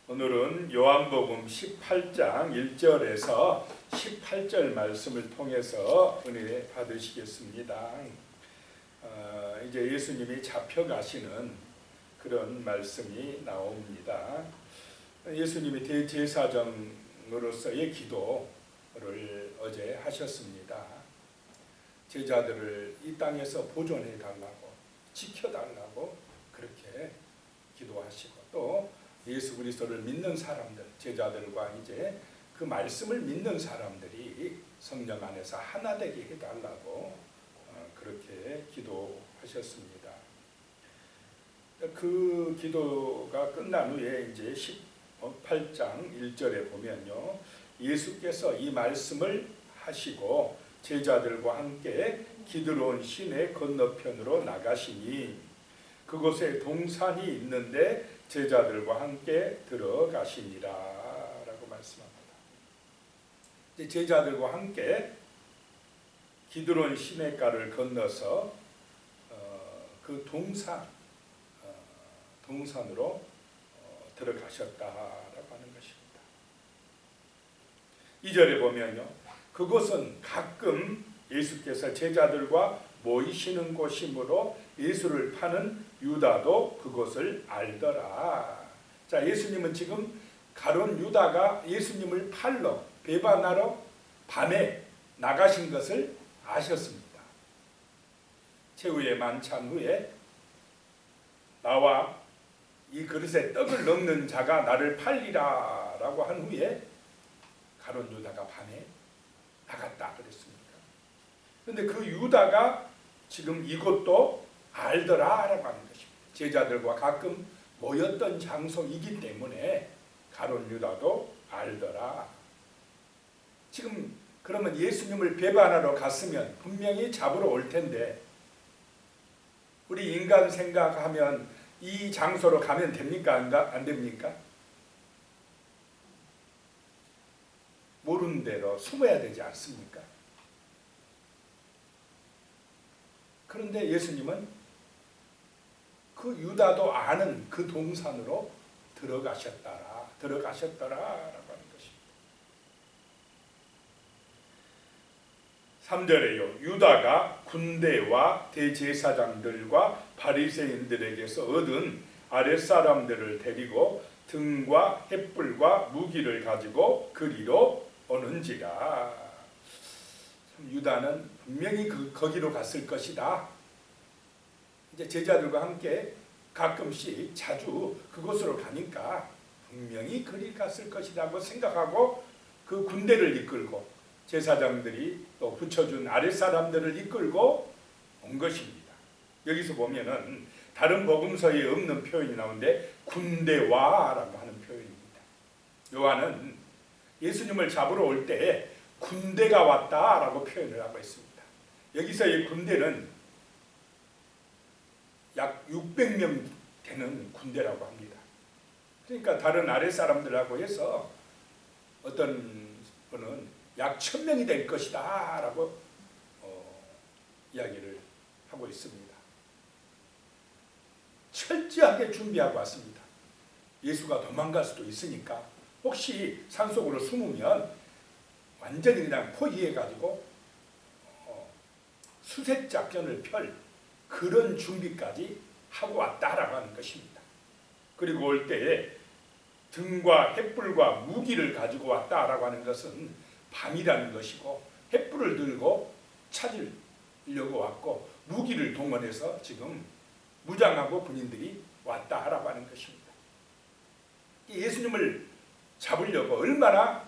오늘은 요한복음 18장 1절에서 18절 말씀을 통해서 은혜 받으시겠습니다. 이제 예수님이 잡혀가시는 그런 말씀이 나옵니다. 예수님이 대제사장으로서의 기도를 어제 하셨습니다. 제자들을 이 땅에서 보존해 달라고, 지켜달라고 그렇게 기도하시고, 또 예수 그리스도를 믿는 사람들, 제자들과 이제 그 말씀을 믿는 사람들이 성령 안에서 하나 되게 해달라고 그렇게 기도하셨습니다. 그 기도가 끝난 후에 이제 18장 1절에 보면요, 예수께서 이 말씀을 하시고 제자들과 함께 기드론 시내 건너편으로 나가시니 그곳에 동산이 있는데 제자들과 함께 들어가시니라 라고 말씀합니다. 이제 제자들과 함께 기드론 시내가를 건너서 그 동산으로 들어가셨다라고 하는 것입니다. 2절에 보면요, 그곳은 가끔 예수께서 제자들과 모이시는 곳이므로 예수를 파는 유다도 그곳을 알더라. 자, 예수님은 지금 가룟 유다가 예수님을 팔러 배반하러 밤에 나가신 것을 아셨습니다. 최후의 만찬 후에 나와 이 그릇에 떡을 넣는 자가 나를 팔리라 라고 한 후에 가룟 유다가 밤에 나갔다 그랬습니다. 그런데 그 유다가 지금 이곳도 알더라 라고 하는 것입니다. 제자들과 가끔 모였던 장소이기 때문에 가룟 유다도 알더라. 지금 그러면 예수님을 배반하러 갔으면 분명히 잡으러 올 텐데, 우리 인간 생각하면 이 장소로 가면 됩니까? 안 됩니까? 모르는 대로 숨어야 되지 않습니까? 그런데 예수님은 그 유다도 아는 그 동산으로 들어가셨더라라고 하는 것입니다. 3절에요. 유다가 군대와 대제사장들과 바리새인들에게서 얻은 아랫사람들을 데리고 등과 횃불과 무기를 가지고 그리로 오는지라. 유다는 분명히 거기로 갔을 것이다. 이제 제자들과 함께 가끔씩 자주 그곳으로 가니까 분명히 그리 갔을 것이라고 생각하고 그 군대를 이끌고 제사장들이 또 붙여준 아랫사람들을 이끌고 온 것입니다. 여기서 보면은 다른 복음서에 없는 표현이 나오는데 군대와라고 하는 표현입니다. 요한은 예수님을 잡으러 올 때 군대가 왔다라고 표현을 하고 있습니다. 여기서의 군대는 약 600명 되는 군대라고 합니다. 그러니까 다른 아랫사람들하고 해서 어떤 분은 약 1000명이 될 것이다 라고 이야기를 하고 있습니다. 철저하게 준비하고 왔습니다. 예수가 도망갈 수도 있으니까 혹시 산속으로 숨으면 완전히 그냥 포기해가지고 수색작전을 펼 그런 준비까지 하고 왔다라고 하는 것입니다. 그리고 올 때에 등과 횃불과 무기를 가지고 왔다라고 하는 것은 밤이라는 것이고, 횃불을 들고 찾으려고 왔고 무기를 동원해서 지금 무장하고 군인들이 왔다라고 하는 것입니다. 예수님을 잡으려고 얼마나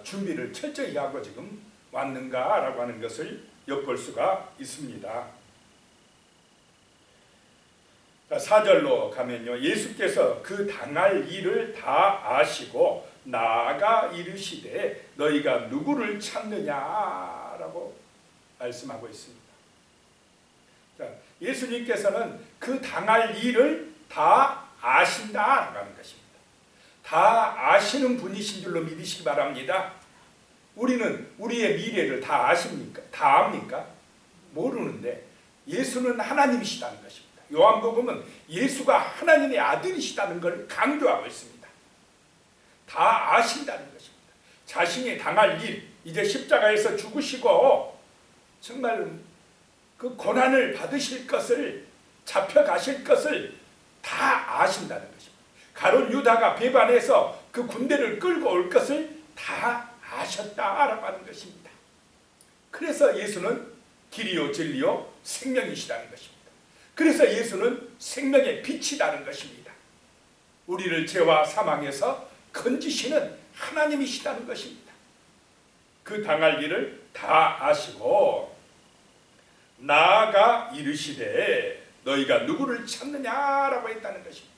준비를 철저히 하고 지금 왔는가라고 하는 것을 엿볼 수가 있습니다. 4절로 가면요, 예수께서 그 당할 일을 다 아시고 나아가 이르시되 너희가 누구를 찾느냐라고 말씀하고 있습니다. 자, 예수님께서는 그 당할 일을 다 아신다라고 하는 것입니다. 다 아시는 분이신 줄로 믿으시기 바랍니다. 우리는 우리의 미래를 다 아십니까? 다 압니까? 모르는데 예수는 하나님이시다는 것입니다. 요한복음은 예수가 하나님의 아들이시다는 걸 강조하고 있습니다. 다 아신다는 것입니다. 자신이 당할 일, 이제 십자가에서 죽으시고 정말 그 고난을 받으실 것을, 잡혀가실 것을 다 아신다는 것입니다. 가룟 유다가 배반해서 그 군대를 끌고 올 것을 다 아셨다라고 하는 것입니다. 그래서 예수는 길이요 진리요 생명이시라는 것입니다. 그래서 예수는 생명의 빛이라는 것입니다. 우리를 죄와 사망에서 건지시는 하나님이시라는 것입니다. 그 당할 일을 다 아시고 나아가 이르시되 너희가 누구를 찾느냐라고 했다는 것입니다.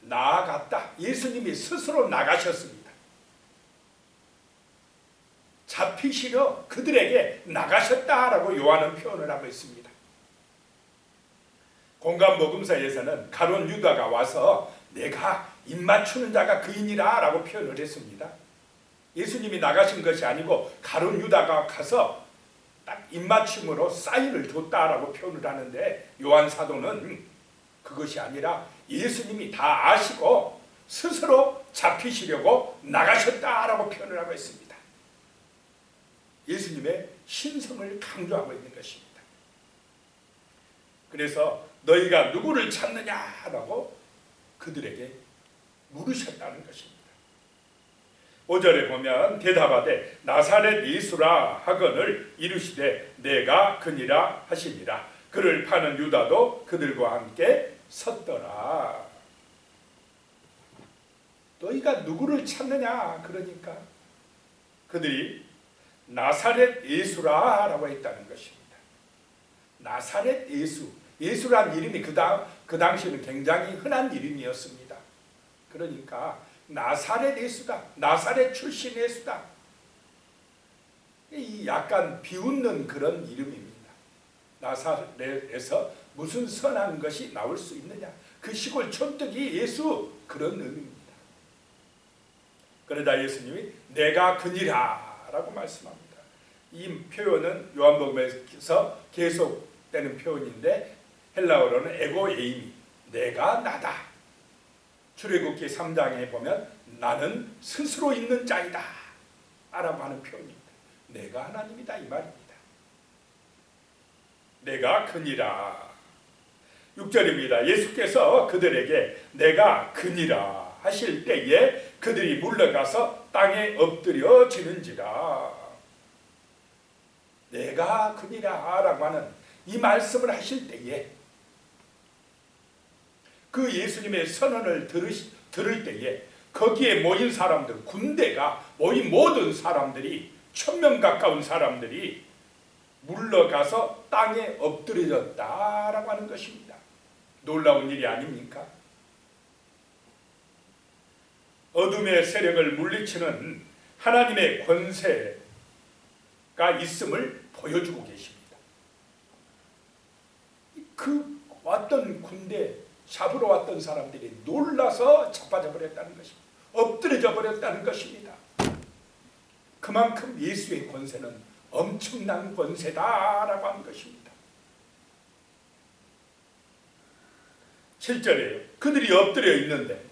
나아갔다. 예수님이 스스로 나가셨습니다. 잡히시려 그들에게 나가셨다라고 요한은 표현을 하고 있습니다. 공간복음서에서는 가룟 유다가 와서 내가 입맞추는 자가 그이니라 라고 표현을 했습니다. 예수님이 나가신 것이 아니고 가룟 유다가 가서 딱 입맞춤으로 사인을 줬다라고 표현을 하는데, 요한 사도는 그것이 아니라 예수님이 다 아시고 스스로 잡히시려고 나가셨다라고 표현을 하고 있습니다. 예수님의 신성을 강조하고 있는 것입니다. 그래서 너희가 누구를 찾느냐라고 그들에게 물으셨다는 것입니다. 5절에 보면 대답하되 나사렛 예수라 하거늘 이르시되 내가 그니라 하시니라. 그를 파는 유다도 그들과 함께 섰더라. 너희가 누구를 찾느냐, 그러니까 그들이 나사렛 예수라 라고 했다는 것입니다. 나사렛 예수, 예수란 이름이 그 당시에는 굉장히 흔한 이름이었습니다. 그러니까 나사렛 예수다, 나사렛 출신 예수다, 이 약간 비웃는 그런 이름입니다. 나사렛에서 무슨 선한 것이 나올 수 있느냐, 그 시골 촌뜨기 예수, 그런 의미입니다. 그러자 예수님이 내가 그니라 라고 말씀합니다. 이 표현은 요한복음에서 계속되는 표현인데 헬라어로는 에고에이미, 내가 나다. 출애굽기 3장에 보면 나는 스스로 있는 자이다 라고 하는 표현입니다. 내가 하나님이다 이 말입니다. 내가 그니라. 6절입니다. 예수께서 그들에게 내가 그니라 하실 때에 그들이 물러가서 땅에 엎드려지는지라. 내가 그니라 라고 하는 이 말씀을 하실 때에, 그 예수님의 선언을 들을 때에 거기에 모인 사람들, 군대가 모인 모든 사람들이 1000명 가까운 사람들이 물러가서 땅에 엎드려졌다라고 하는 것입니다. 놀라운 일이 아닙니까? 어둠의 세력을 물리치는 하나님의 권세가 있음을 보여주고 계십니다. 그 왔던 군대, 잡으러 왔던 사람들이 놀라서 자빠져 버렸다는 것입니다. 엎드려져 버렸다는 것입니다. 그만큼 예수의 권세는 엄청난 권세다라고 하는 것입니다. 7절에 그들이 엎드려 있는데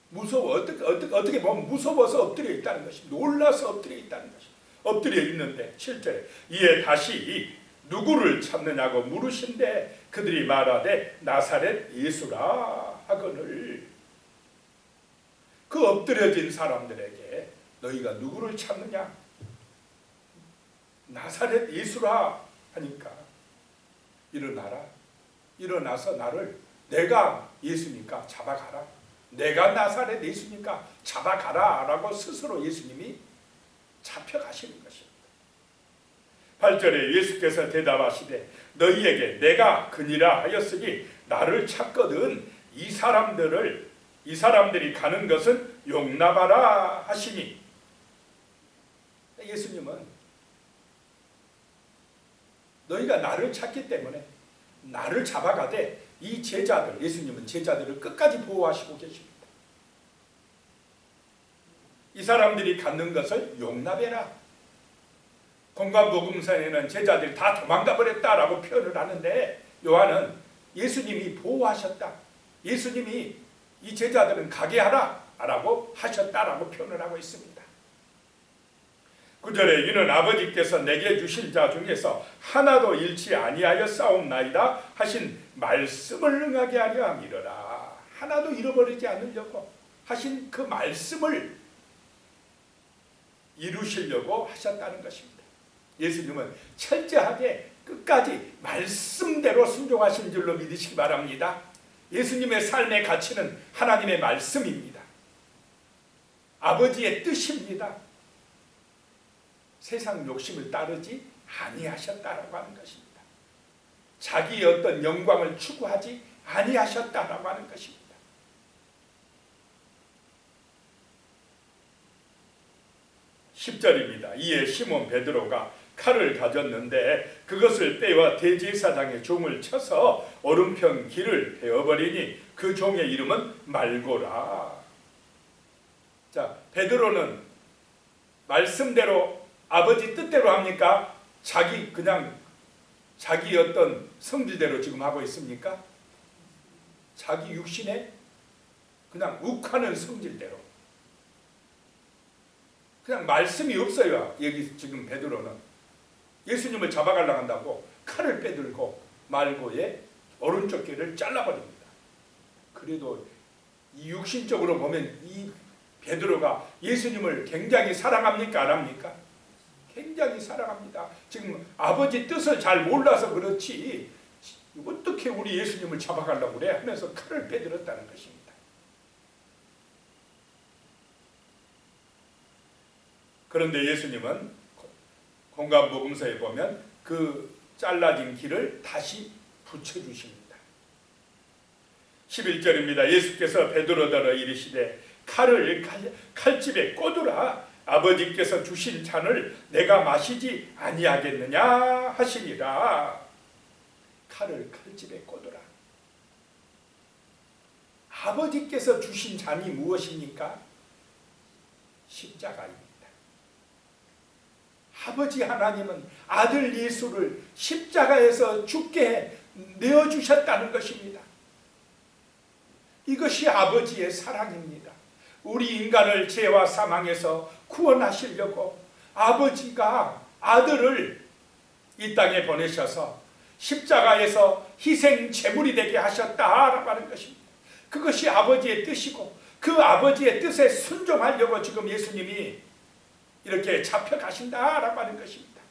무서워, 어떻게 보면 무서워서 엎드려 있다는 것입니다. 놀라서 엎드려 있다는 것입니다. 엎드려 있는데 7절에 이에 다시 누구를 찾느냐고 물으신데 그들이 말하되 나사렛 예수라 하거늘. 그 엎드려진 사람들에게 너희가 누구를 찾느냐, 나사렛 예수라 하니까 일어나라, 일어나서 나를, 내가 예수니까 잡아가라, 내가 나사렛 예수니까 잡아가라 라고 스스로 예수님이 잡혀가시는 것입니다. 8절에 예수께서 대답하시되 너희에게 내가 그니라 하였으니 나를 찾거든 이 사람들이 가는 것은 용납하라 하시니. 예수님은 너희가 나를 찾기 때문에 나를 잡아가되 이 제자들, 예수님은 제자들을 끝까지 보호하시고 계십니다. 이 사람들이 갖는 것을 용납해라. 공관복음서에는 제자들이 다 도망가 버렸다라고 표현을 하는데 요한은 예수님이 보호하셨다, 예수님이 이 제자들은 가게 하라 라고 하셨다라고 표현을 하고 있습니다. 9절에 이는 아버지께서 내게 주신 자 중에서 하나도 잃지 아니하여 싸움나이다 하신 말씀을 응하게 하려 함이러라. 하나도 잃어버리지 않으려고 하신 그 말씀을 이루시려고 하셨다는 것입니다. 예수님은 철저하게 끝까지 말씀대로 순종하신 줄로 믿으시기 바랍니다. 예수님의 삶의 가치는 하나님의 말씀입니다. 아버지의 뜻입니다. 세상 욕심을 따르지 아니하셨다라고 하는 것입니다. 자기의 어떤 영광을 추구하지 아니하셨다라고 하는 것입니다. 10절입니다. 이에 시몬 베드로가 칼을 가졌는데 그것을 빼와 대제사장의 종을 쳐서 오른편 길을 베어버리니 그 종의 이름은 말고라. 자, 베드로는 말씀대로 아버지 뜻대로 합니까? 그냥 자기 어떤 성질대로 지금 하고 있습니까? 자기 육신에 그냥 욱하는 성질대로. 그냥 말씀이 없어요. 여기 지금 베드로는 예수님을 잡아가려고 한다고 칼을 빼들고 말고의 오른쪽 귀를 잘라버립니다. 그래도 이 육신적으로 보면 이 베드로가 예수님을 굉장히 사랑합니까? 안 합니까? 굉장히 사랑합니다. 지금 아버지 뜻을 잘 몰라서 그렇지 어떻게 우리 예수님을 잡아가려고 그래? 하면서 칼을 빼들었다는 것입니다. 그런데 예수님은 공감복음서에 보면 그 잘라진 길을 다시 붙여주십니다. 11절입니다. 예수께서 베드로더러 이르시되 칼을 칼집에 꽂으라. 아버지께서 주신 잔을 내가 마시지 아니하겠느냐 하시니라. 칼을 칼집에 꽂으라. 아버지께서 주신 잔이 무엇입니까? 십자가입니다. 아버지 하나님은 아들 예수를 십자가에서 죽게 내어주셨다는 것입니다. 이것이 아버지의 사랑입니다. 우리 인간을 죄와 사망에서 구원하시려고 아버지가 아들을 이 땅에 보내셔서 십자가에서 희생 제물이 되게 하셨다라고 하는 것입니다. 그것이 아버지의 뜻이고 그 아버지의 뜻에 순종하려고 지금 예수님이 이렇게 잡혀가신다라고 하는 것입니다.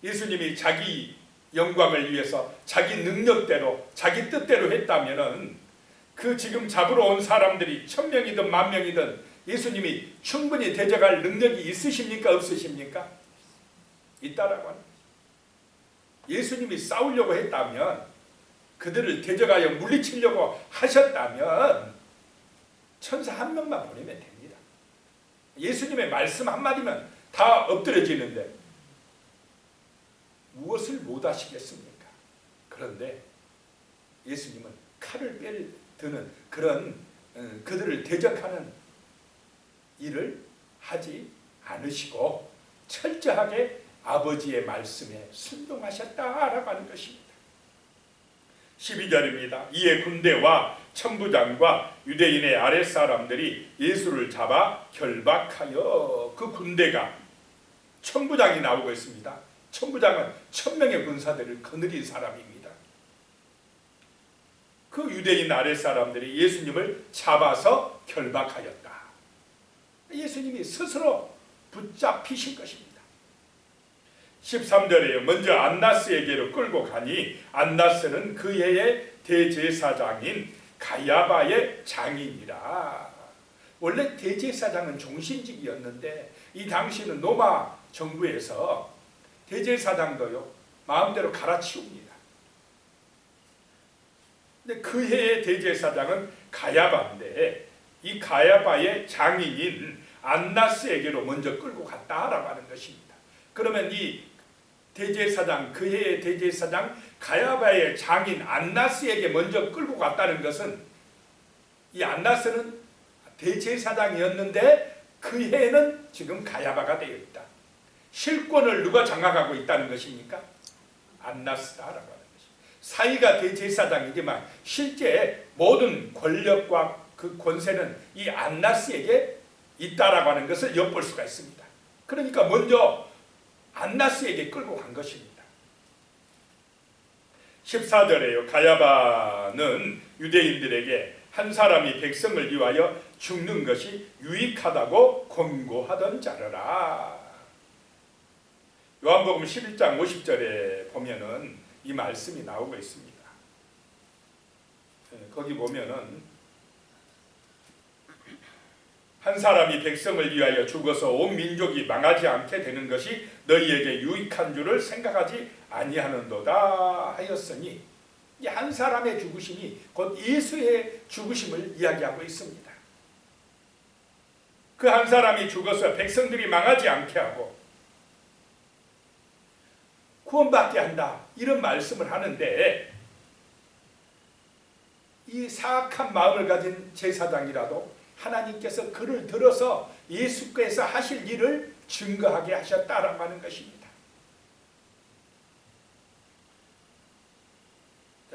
예수님이 자기 영광을 위해서 자기 능력대로 자기 뜻대로 했다면은 그 지금 잡으러 온 사람들이 1000명이든 10,000명이든 예수님이 충분히 대적할 능력이 있으십니까? 없으십니까? 있다라고 하는 거예요. 예수님이 싸우려고 했다면 그들을 대적하여 물리치려고 하셨다면 천사 한 명만 보내면 됩니다. 예수님의 말씀 한마디면 다 엎드려지는데 무엇을 못하시겠습니까? 그런데 예수님은 칼을 빼드는 그런 그들을 대적하는 일을 하지 않으시고 철저하게 아버지의 말씀에 순종하셨다라고 하는 것입니다. 12절입니다. 이에 군대와 천부장과 유대인의 아랫사람들이 예수를 잡아 결박하여 그 군대가 천부장이 나오고 있습니다. 천부장은 1000명의 군사들을 거느린 사람입니다. 그 유대인 아랫사람들이 예수님을 잡아서 결박하였다. 예수님이 스스로 붙잡히신 것입니다. 13절에요. 먼저 안나스에게로 끌고 가니 안나스는 그 해의 대제사장인 가야바의 장인이라. 원래 대제사장은 종신직이었는데 이 당시는 로마 정부에서 대제사장도요 마음대로 갈아치웁니다. 근데 그 해의 대제사장은 가야바인데 이 가야바의 장인인 안나스에게로 먼저 끌고 갔다라고 하는 것입니다. 그러면 이 대제사장, 그 해의 대제사장 가야바의 장인 안나스에게 먼저 끌고 갔다는 것은 이 안나스는 대제사장이었는데 그 해에는 지금 가야바가 되어 있다. 실권을 누가 장악하고 있다는 것입니까? 안나스다라고 하는 것입니다. 사이가 대제사장이지만 실제 모든 권력과 그 권세는 이 안나스에게 있다라고 하는 것을 엿볼 수가 있습니다. 그러니까 먼저 안나스에게 끌고 간 것입니다. 14절에요. 가야바는 유대인들에게 한 사람이 백성을 위하여 죽는 것이 유익하다고 권고하던 자르라. 요한복음 11장 50절에 보면은 이 말씀이 나오고 있습니다. 거기 보면은 한 사람이 백성을 위하여 죽어서 온 민족이 망하지 않게 되는 것이 너희에게 유익한 줄을 생각하지 아니하는도다 하였으니, 이 한 사람의 죽으심이 곧 예수의 죽으심을 이야기하고 있습니다. 그 한 사람이 죽어서 백성들이 망하지 않게 하고 구원받게 한다, 이런 말씀을 하는데, 이 사악한 마음을 가진 제사장이라도 하나님께서 그를 들어서 예수께서 하실 일을 증거하게 하셨다라고 하는 것입니다.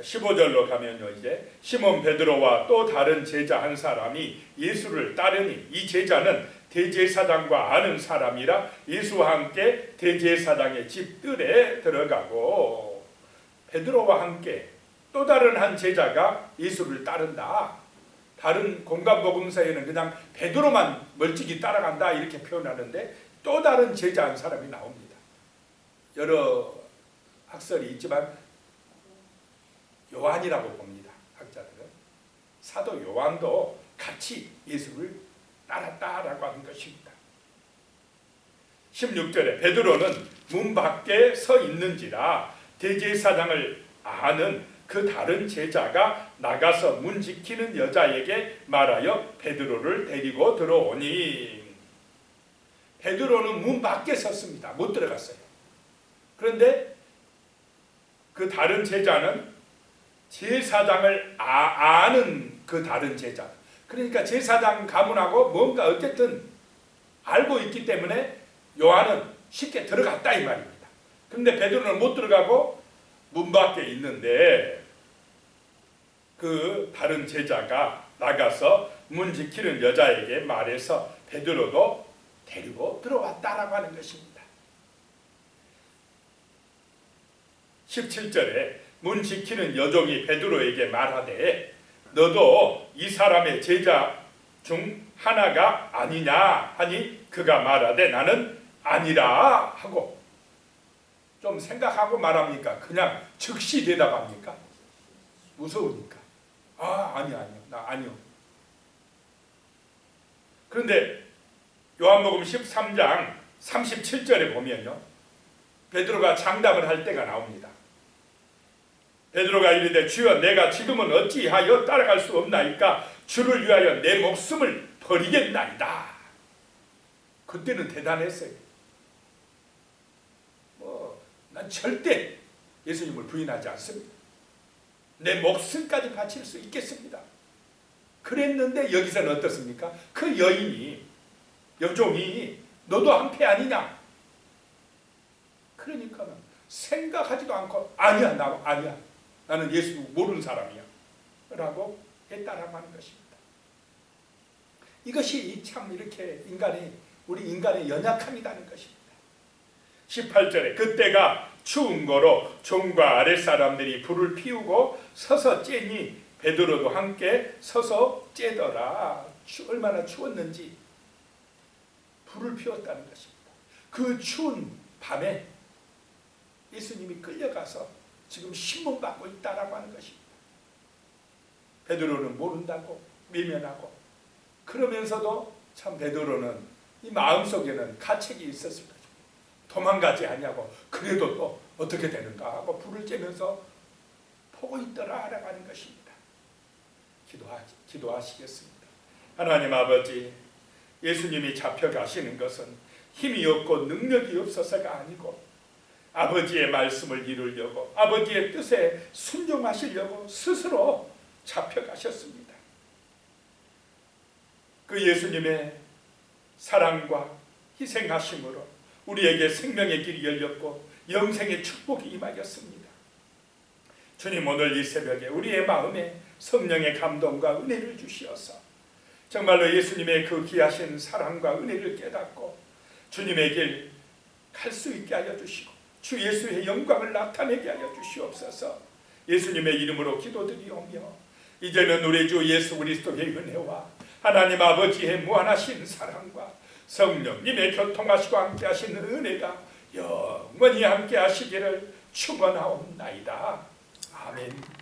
15절로 가면요, 이제 시몬 베드로와 또 다른 제자 한 사람이 예수를 따르니 이 제자는 대제사장과 아는 사람이라 예수와 함께 대제사장의 집들에 들어가고, 베드로와 함께 또 다른 한 제자가 예수를 따른다. 다른 공간복음서에는 그냥 베드로만 멀찍이 따라간다 이렇게 표현하는데, 또 다른 제자 한 사람이 나옵니다. 여러 학설이 있지만 요한이라고 봅니다. 학자들은 사도 요한도 같이 예수를 따랐다라고 하는 것입니다. 16절에 베드로는 문 밖에 서 있는지라 대제사장을 아는 그 다른 제자가 나가서 문 지키는 여자에게 말하여 베드로를 데리고 들어오니, 베드로는 문 밖에 섰습니다. 못 들어갔어요. 그런데 그 다른 제자는 제사장을 아는 그 다른 제자, 그러니까 제사장 가문하고 뭔가 어쨌든 알고 있기 때문에 요한은 쉽게 들어갔다 이 말입니다. 그런데 베드로는 못 들어가고 문 밖에 있는데, 그 다른 제자가 나가서 문 지키는 여자에게 말해서 베드로도 데리고 들어왔다라고 하는 것입니다. 17절에 문 지키는 여종이 베드로에게 말하되 너도 이 사람의 제자 중 하나가 아니냐 하니 그가 말하되 나는 아니라 하고, 좀 생각하고 말합니까? 그냥 즉시 대답합니까? 무서우니까. 아니요. 나 아니요. 그런데 요한복음 13장 37절에 보면요, 베드로가 장담을 할 때가 나옵니다. 베드로가 이르되 주여 내가 지금은 어찌하여 따라갈 수 없나이까? 주를 위하여 내 목숨을 버리겠나이다. 그때는 대단했어요. 난 절대 예수님을 부인하지 않습니다. 내 목숨까지 바칠 수 있겠습니다. 그랬는데 여기서는 어떻습니까? 그 여인이, 여종이 너도 한패 아니냐? 그러니까는 생각하지도 않고 아니야, 나 아니야. 나는 예수 모르는 사람이야. 라고 했다라고 하는 것입니다. 이것이 참 이렇게 우리 인간의 연약함이라는 것입니다. 18절에 그때가 추운 거로 종과 아랫사람들이 불을 피우고 서서 쬐니 베드로도 함께 서서 쬐더라. 얼마나 추웠는지 불을 피웠다는 것입니다. 그 추운 밤에 예수님이 끌려가서 지금 신문받고 있다라고 하는 것입니다. 베드로는 모른다고 외면하고, 그러면서도 참 베드로는 이 마음속에는 가책이 있었을 거죠. 도망가지 않냐고, 그래도 또 어떻게 되는가 하고 불을 쬐면서 보고 있더라라고 하는 것입니다. 기도하시겠습니다. 하나님 아버지, 예수님이 잡혀가시는 것은 힘이 없고 능력이 없어서가 아니고 아버지의 말씀을 이루려고, 아버지의 뜻에 순종하시려고 스스로 잡혀가셨습니다. 그 예수님의 사랑과 희생하심으로 우리에게 생명의 길이 열렸고 영생의 축복이 임하였습니다. 주님, 오늘 이 새벽에 우리의 마음에 성령의 감동과 은혜를 주시어서 정말로 예수님의 그 귀하신 사랑과 은혜를 깨닫고 주님의 길 갈 수 있게 하여 주시고 주 예수의 영광을 나타내게 하여 주시옵소서. 예수님의 이름으로 기도드리오며 이제는 우리 주 예수 그리스도의 은혜와 하나님 아버지의 무한하신 사랑과 성령님의 교통하시고 함께 하시는 은혜가 영원히 함께 하시기를 축원하옵나이다. 아멘.